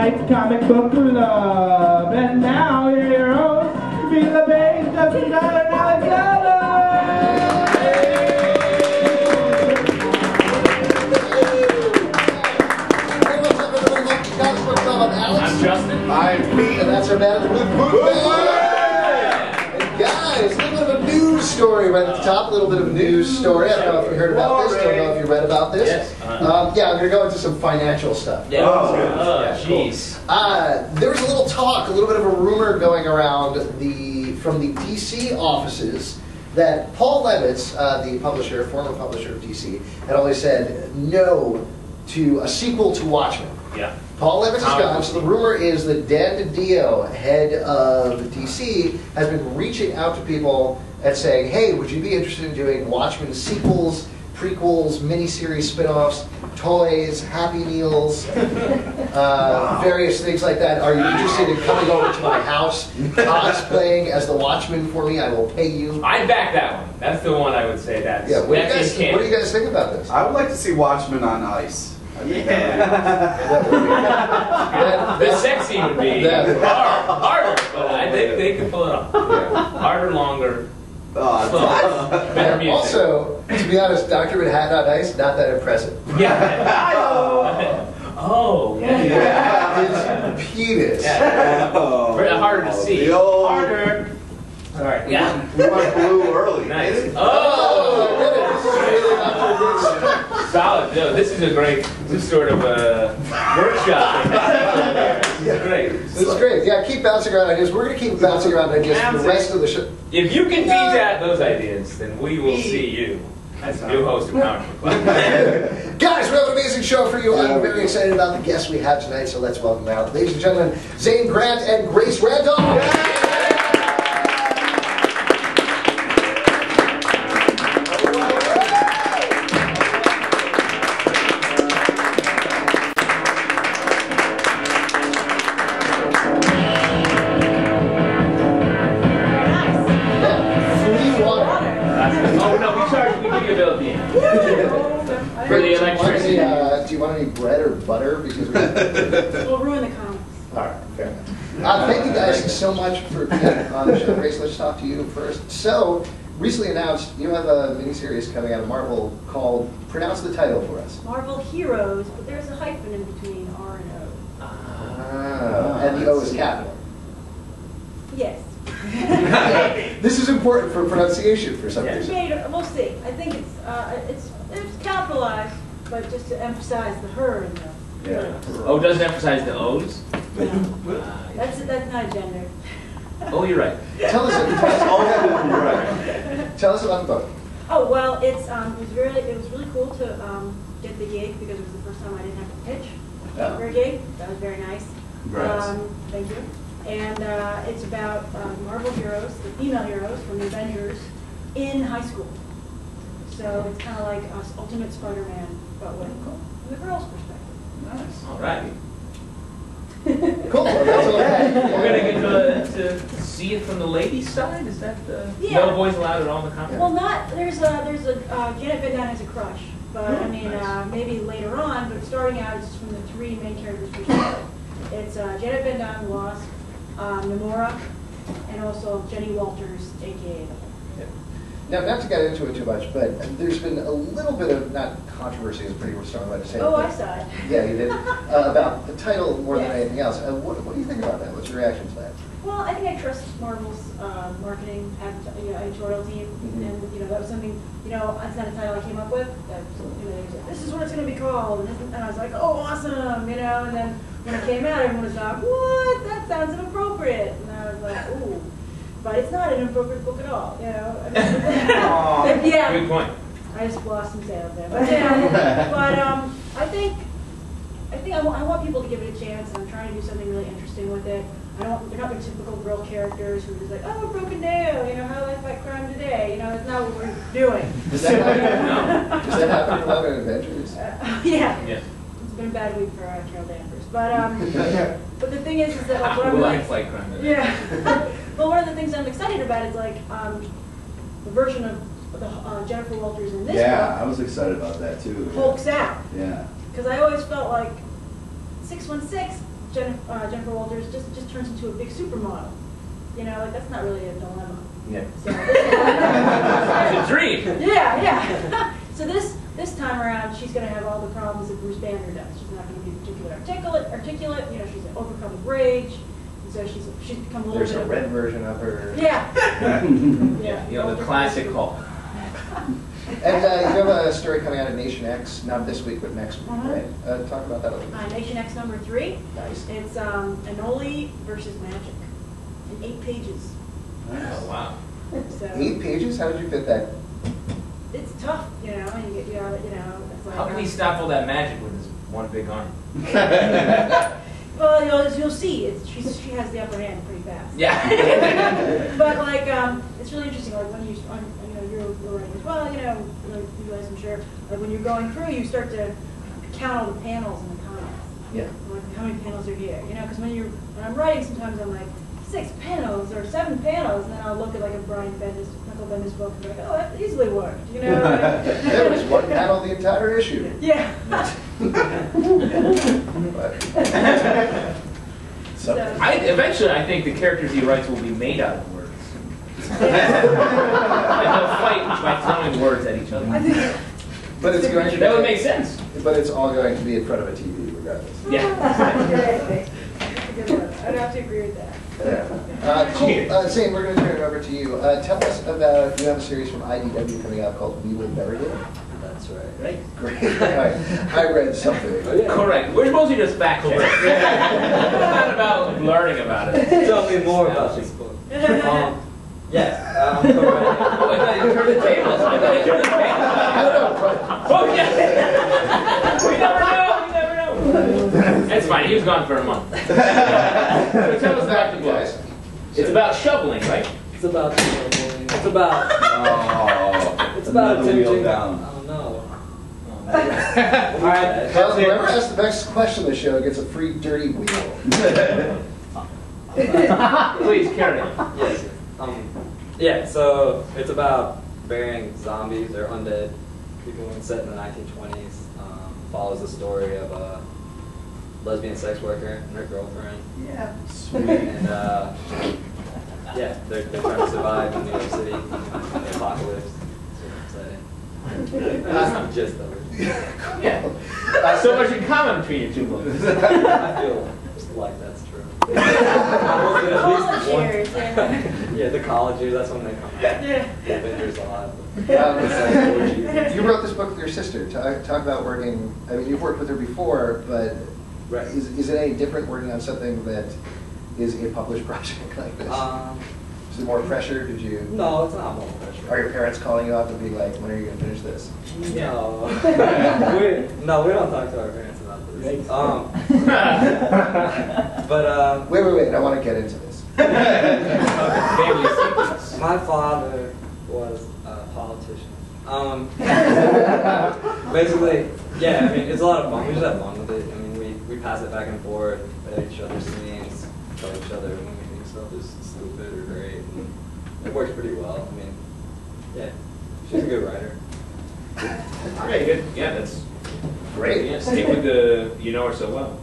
tonight's comic book club. And now here are your hosts, LePage, Justin, Tyler, and Alexander. I'm Justin. I'm Pete, and that's our man at the booth. And guys, a little bit of a news story right at the top. A little bit of a news story. I don't know if you heard about this. Don't know if you read about this. Yes. Yeah, I'm going to go into some financial stuff. Yeah. Oh, jeez. There was a little talk, a little bit of a rumor going around from the DC offices that Paul Levitz, the publisher, former publisher of DC, had always said no to a sequel to Watchmen. Yeah. Paul Levitz is gone, so the rumor is that Dan DiDio, head of DC, has been reaching out to people and saying, hey, would you be interested in doing Watchmen sequels, prequels, miniseries spin-offs, toys, Happy Meals, various things like that? Are you interested in coming over to my house, cosplaying as the Watchmen for me? I will pay you. I'd back that one. That's the one I would say that's. Yeah, what do you guys think about this? I would like to see Watchmen on ice. The sex scene would be harder, but I think they could pull it off. Yeah. Harder, longer, better music. Also, to be honest, Dr. Manhattan on ice, not that impressive. Yeah. Oh. Yeah. His penis. Yeah. Harder to see. Harder. All right. Yeah. We went blue early. Nice. Oh, I did it. This is really not too good. Solid. No, this is a great, sort of a workshop. This is great. This is great. Yeah, keep bouncing around ideas. We're going to keep bouncing around ideas for the rest of the show. If you can beat those ideas, then we will see you as the new host of Comic Book Club. Guys, we have an amazing show for you. I'm very excited about the guests we have tonight, so let's welcome out, ladies and gentlemen, Zane Grant and Grace Randolph. Do you want any bread or butter? Because we'll ruin the comics. All right, fair enough. Thank you guys so much for being on the show. Grace, let's talk to you first. So, recently announced, you have a miniseries coming out of Marvel called, pronounce the title for us. Marvel HER-oes, but there's a hyphen in between R and O. And the O is capital. Yes. This is important for pronunciation for some reason. We'll see. I think it's capitalized, but just to emphasize the her in the. Yeah. Oh, doesn't emphasize the O's? No. That's not gender. Oh, you're right. Tell us about the book. Oh well, it was really cool to get the gig because it was the first time I didn't have to pitch for a gig. That was very nice. Thank you. And it's about Marvel heroes, the female heroes from the Avengers, in high school. So it's kind of like Ultimate Spider-Man, but with the girl's perspective. Nice. All right. Cool. That's all I had. We're going to get to see it from the ladies' side. Is that no boys allowed at all in the comic? Well, not there's a Janet Van Dyne has a crush, but I mean maybe later on. But starting out, it's from the three main characters' perspective. It's Janet Van Dyne, Wasp, Namora, and also Jenny Walters, aka. Now, not to get into it too much, but there's been a little bit of, not controversy is a pretty strong way to say it. Oh, I saw it. Yeah, you did. About the title more than anything else. What do you think about that? What's your reaction to that? Well, I think I trust Marvel's marketing editorial team, and that was something. It's not a title I came up with. That this is what it's going to be called, and I was like, oh, awesome, And then when it came out, everyone was like, what? That sounds inappropriate, and I was like, ooh. But it's not an inappropriate book at all, I mean, yeah. Good point. I just lost some sales there, but I think I want people to give it a chance, and I'm trying to do something really interesting with it. They're not the typical girl characters who are just like, oh, broken nail, how do I fight crime today? That's not what we're doing. Does that happen in a lot of Avengers? Yeah. It's been a bad week for Carol Danvers, but the thing is that like, what I'm like, fight crime today. Yeah. Well, one of the things I'm excited about is like the version of the Jennifer Walters in this book. Yeah, I was excited about that too. Hulks out. Yeah. Because I always felt like 616, Jennifer Walters just turns into a big supermodel. You know, like that's not really a dilemma. Yeah. So It's a dream. yeah, yeah. So this time around, she's going to have all the problems that Bruce Banner does. She's not going to be particularly articulate. You know, she's overcome with rage. And so she's become a little There's bit a of red version of her. Yeah. Yeah, you know, the classic Hulk. And you have a story coming out of Nation X, not this week, but next week, right? Talk about that a little bit. Nation X #3. Nice. It's Anoli versus Magic in 8 pages. Oh, wow. So 8 pages? How did you fit that? it's tough, you know. And you know, it's like How can he stop all that magic with his one big arm? Well, you'll see. She has the upper hand pretty fast. Yeah. But like, it's really interesting. Like when you're writing as well. You know, you guys, I'm sure. Like when you're going through, you start to count all the panels in the comics. Yeah. Like, how many panels are here? You know, because when I'm writing, sometimes I'm like 6 panels or 7 panels, and then I'll look at like a Michael Bendis book and be like, oh, that easily worked. You know. There was one panel the entire issue. Yeah. Eventually, I think the characters he writes will be made out of words. And they'll fight by throwing words at each other. But it's going to That would make sense. But it's all going to be in front of a TV, regardless. Yeah. I'd have to agree with that. Yeah. Cool. Zane, we're going to turn it over to you. Tell us about, you have a series from IDW coming out called We Will Never Get. That's right. Right. Great. I read something. Correct. We're supposed to just fact check. It's not about learning about it. Tell me more about this book. Yes. Oh, I thought you turned the tables. Oh, yeah. We never know. We never know. That's fine. He was gone for a month. So tell us about the book. It's about shoveling, right? It's about shoveling. It's about. It's about attempting. Oh no. All right. Well, whoever asks the best question of the show gets a free dirty wheel. Please carry on. Yes. Yeah. So it's about burying zombies or undead people set in the 1920s. Follows the story of a lesbian sex worker and her girlfriend. Yeah. Sweet. And yeah, they're trying to survive in New York City in the apocalypse. That's what I'm saying. That's the gist of it. Yeah. So much in common between your two books. I feel like that's true. College years, yeah. Yeah, the college years, that's when they come out. Yeah. The Avengers a lot. You wrote this book with your sister. Talk about working, I mean, you've worked with her before, but Right. is it any different working on something that is a published project like this? Is there more pressure? Did you? No, it's not more pressure. Are your parents calling you up and being like, when are you going to finish this? No. we don't talk to our parents about this. But Wait, I want to get into this. Family secrets. my father was a politician. Basically, yeah, I mean, it's a lot of fun. We just have fun with it. I mean, we pass it back and forth at each other's scenes, tell each other when we think stuff is stupid or great. And it works pretty well. I mean, yeah, she's a good writer. Very good. Yeah, that's Great. yeah. Stick with the you know her so well.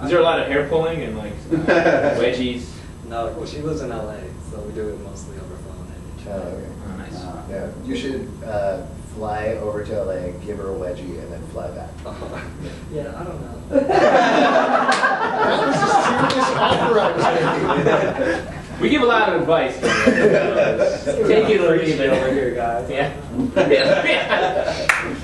Is there a lot of hair pulling and like wedgies? No, well, she lives in LA, so we do it mostly over phone and each Oh, other. okay. Oh, nice. Yeah, you should fly over to LA, give her a wedgie, and then fly back. Yeah, I don't know. That was the serious offer I was making. We give a lot of advice. Take it or leave it over here, guys. Yeah. Yeah.